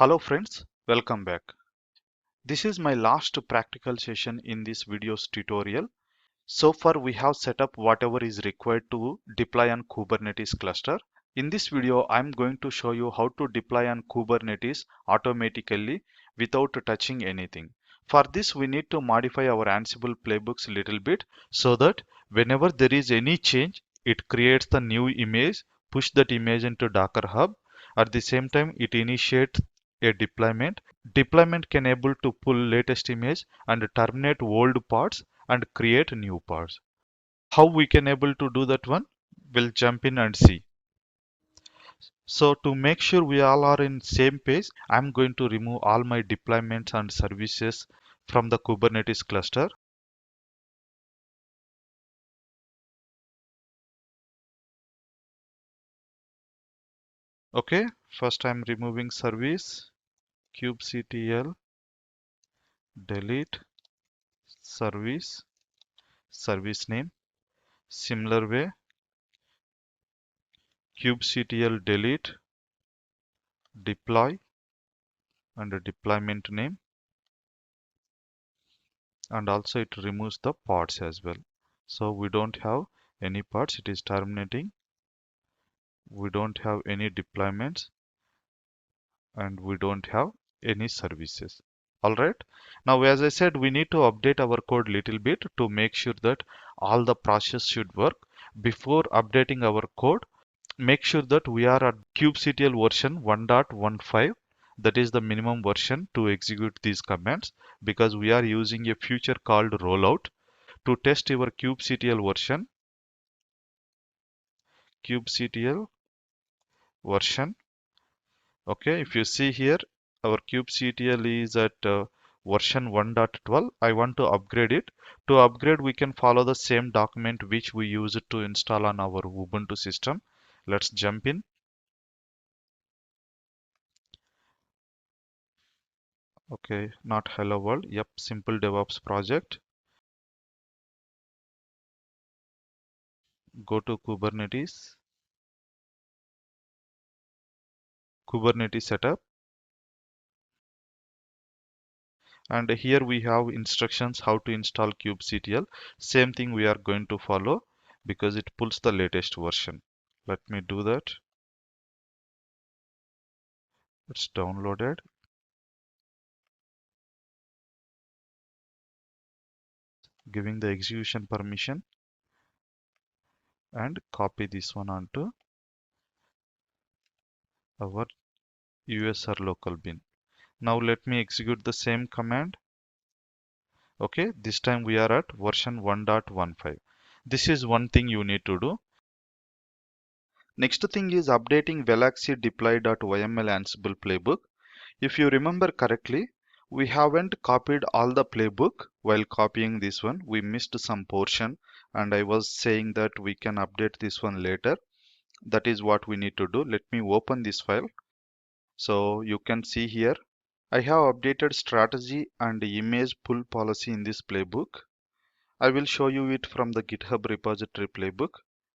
Hello friends, welcome back. This is my last practical session in this video's tutorial. So far we have set up whatever is required to deploy on Kubernetes cluster. In this video, I'm going to show you how to deploy on Kubernetes automatically without touching anything. For this, we need to modify our Ansible playbooks a little bit so that whenever there is any change, it creates the new image, push that image into Docker Hub. At the same time, it initiates a deployment. Deployment can able to pull latest image and terminate old parts and create new parts. How we can able to do that one? We'll jump in and see. So to make sure we all are in same page, I'm going to remove all my deployments and services from the Kubernetes cluster. Okay, first I'm removing service, kubectl, delete, service, service name. Similar way, kubectl delete, deploy, and a deployment name. And also it removes the pods as well. So we don't have any pods, it is terminating. We don't have any deployments and we don't have any services. All right. Now, as I said, we need to update our code little bit to make sure that all the process should work. Before updating our code, make sure that we are at kubectl version 1.15. That is the minimum version to execute these commands because we are using a feature called rollout to test your kubectl version. Okay, if you see here, our kubectl is at version 1.12. I want to upgrade it. To upgrade, we can follow the same document which we used to install on our Ubuntu system. Let's jump in. Okay, not hello world. Yep, simple DevOps project. Go to Kubernetes, Kubernetes setup. And here we have instructions how to install kubectl. Same thing we are going to follow because it pulls the latest version. Let me do that. It's downloaded. Giving the execution permission and copy this one onto our USR local bin. Now let me execute the same command. Okay, this time we are at version 1.15. This is one thing you need to do. Next thing is updating Veloxy deploy.yml Ansible playbook. If you remember correctly, we haven't copied all the playbook. While copying this one, we missed some portion and I was saying that we can update this one later. That is what we need to do. Let me open this file. So you can see here, I have updated strategy and image pull policy in this playbook. I will show you it from the GitHub repository playbook.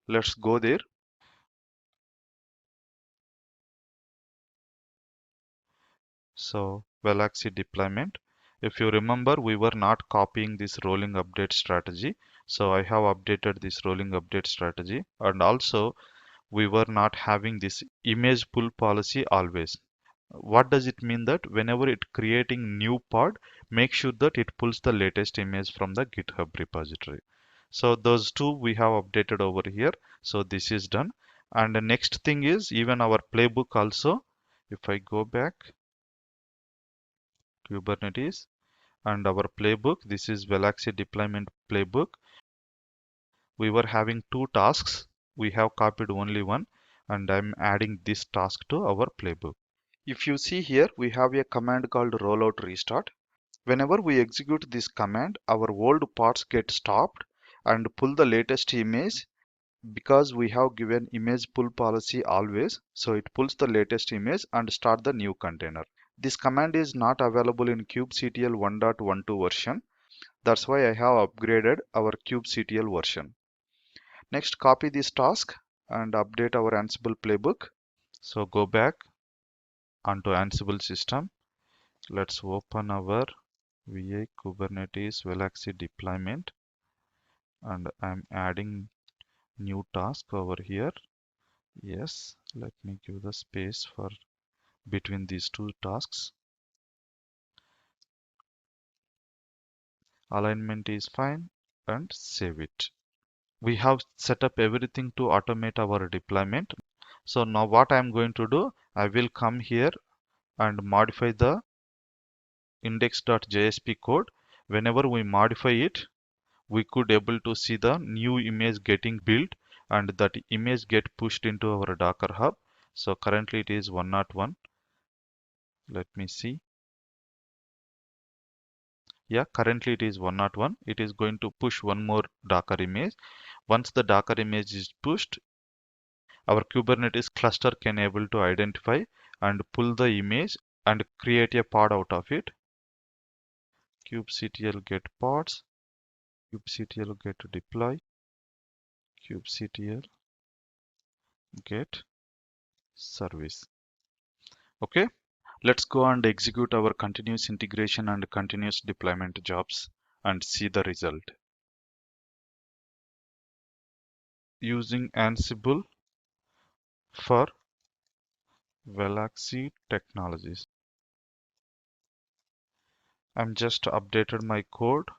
Let's go there. So Veloxy deployment. If you remember, we were not copying this rolling update strategy. So I have updated this rolling update strategy, and also we were not having this image pull policy always. What does it mean? That whenever it creating new pod, make sure that it pulls the latest image from the GitHub repository. So those two we have updated over here. So this is done. And the next thing is even our playbook also. If I go back, Kubernetes and our playbook, this is Veloxy deployment playbook. We were having two tasks. We have copied only one, and I'm adding this task to our playbook. If you see here, we have a command called rollout restart. Whenever we execute this command, our old parts get stopped and pull the latest image because we have given image pull policy always. So it pulls the latest image and start the new container. This command is not available in kubectl 1.12 version. That's why I have upgraded our kubectl version. Next, copy this task and update our Ansible playbook. So go back, onto Ansible system. Let's open our VA Kubernetes Veloxy deployment, and I'm adding new task over here. Yes, let me give the space for between these two tasks. Alignment is fine, and save it. We have set up everything to automate our deployment. So now what I'm going to do, I will come here and modify the index.jsp code. Whenever we modify it, we could able to see the new image getting built, and that image get pushed into our Docker Hub. So currently it is 101. Let me see. Yeah, currently it is 101. It is going to push one more Docker image. Once the Docker image is pushed, our Kubernetes cluster can able to identify and pull the image and create a pod out of it. kubectl get pods, kubectl get deploy, kubectl get service. Okay, let's go and execute our continuous integration and continuous deployment jobs and see the result. Using Ansible for Veloxy technologies. I'm just updated my code.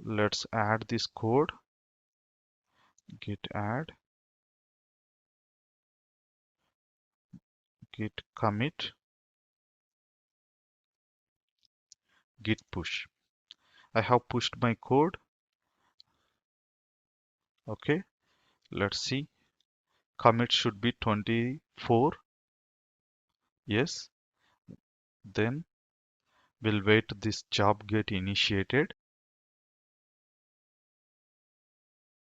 Let's add this code. Git add, git commit, git push. I have pushed my code. Okay, let's see. Commit should be 24. Yes, then we'll wait this job get initiated.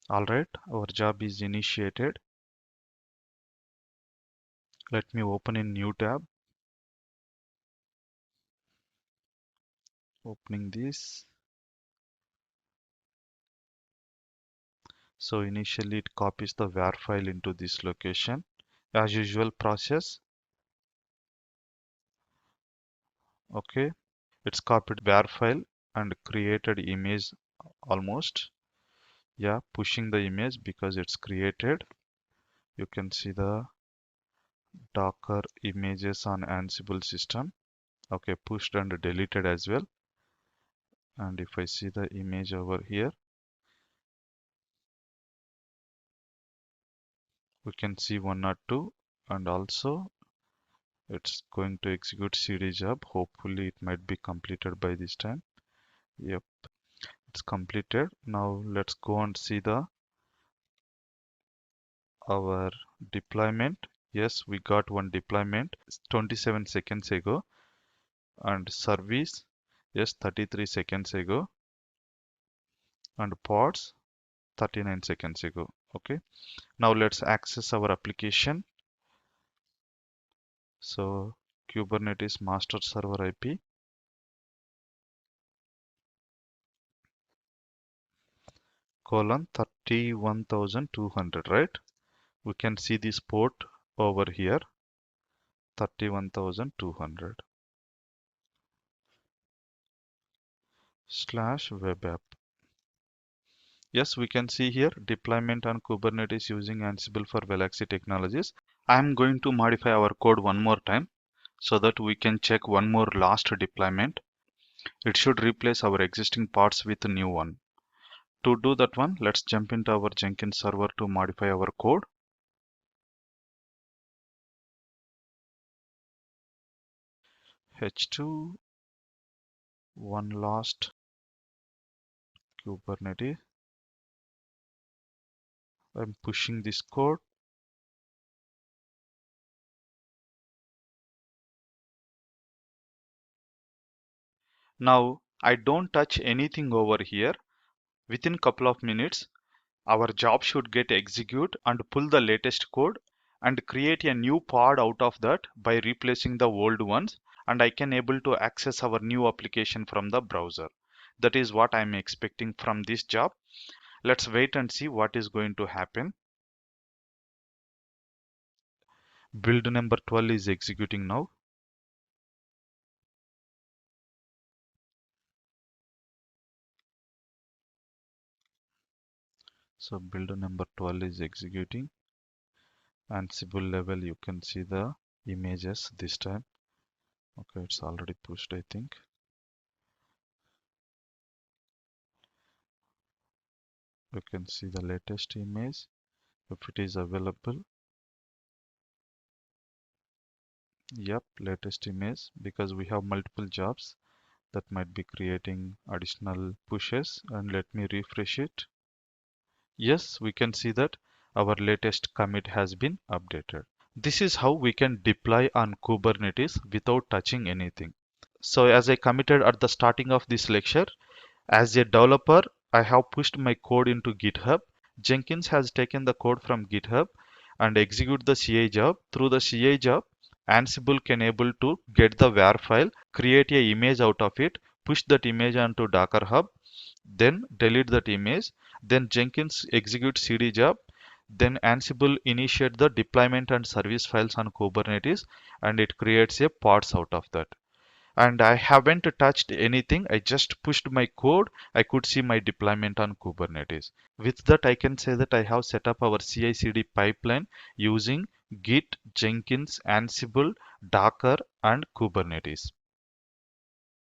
All right, our job is initiated. Let me open a new tab. Opening this. So initially it copies the var file into this location. As usual process. Okay, it's copied var file and created image almost. Yeah, pushing the image because it's created. You can see the Docker images on Ansible system. Okay, pushed and deleted as well. And if I see the image over here, we can see 102, and also it's going to execute cd job. Hopefully it might be completed by this time. Yep, it's completed. Now let's go and see the our deployment. Yes, we got one deployment 27 seconds ago, and service, yes, 33 seconds ago, and pods 39 seconds ago. Okay, now let's access our application. So Kubernetes master server IP colon 31,200, right? We can see this port over here, 31,200 slash web app. Yes, we can see here deployment on Kubernetes using Ansible for Veloxy technologies. I'm going to modify our code one more time so that we can check one more last deployment. It should replace our existing parts with a new one. To do that one, let's jump into our Jenkins server to modify our code. H2 one last Kubernetes. I'm pushing this code. Now I don't touch anything over here. Within couple of minutes, our job should get execute and pull the latest code and create a new pod out of that by replacing the old ones, and I can able to access our new application from the browser. That is what I'm expecting from this job. Let's wait and see what is going to happen. Build number 12 is executing now. So builder number 12 is executing. Ansible level, you can see the images this time. Okay, it's already pushed, I think. You can see the latest image if it is available. Yep, latest image, because we have multiple jobs that might be creating additional pushes. And let me refresh it. Yes, we can see that our latest commit has been updated. This is how we can deploy on Kubernetes without touching anything. So as I committed at the starting of this lecture, as a developer, I have pushed my code into GitHub. Jenkins has taken the code from GitHub and execute the CI job. Through the CI job, Ansible can able to get the WAR file, create a image out of it, push that image onto Docker Hub, then delete that image. Then Jenkins execute CD job. Then Ansible initiate the deployment and service files on Kubernetes, and it creates a pods out of that. And I haven't touched anything. I just pushed my code. I could see my deployment on Kubernetes. With that, I can say that I have set up our CI/CD pipeline using Git, Jenkins, Ansible, Docker, and Kubernetes.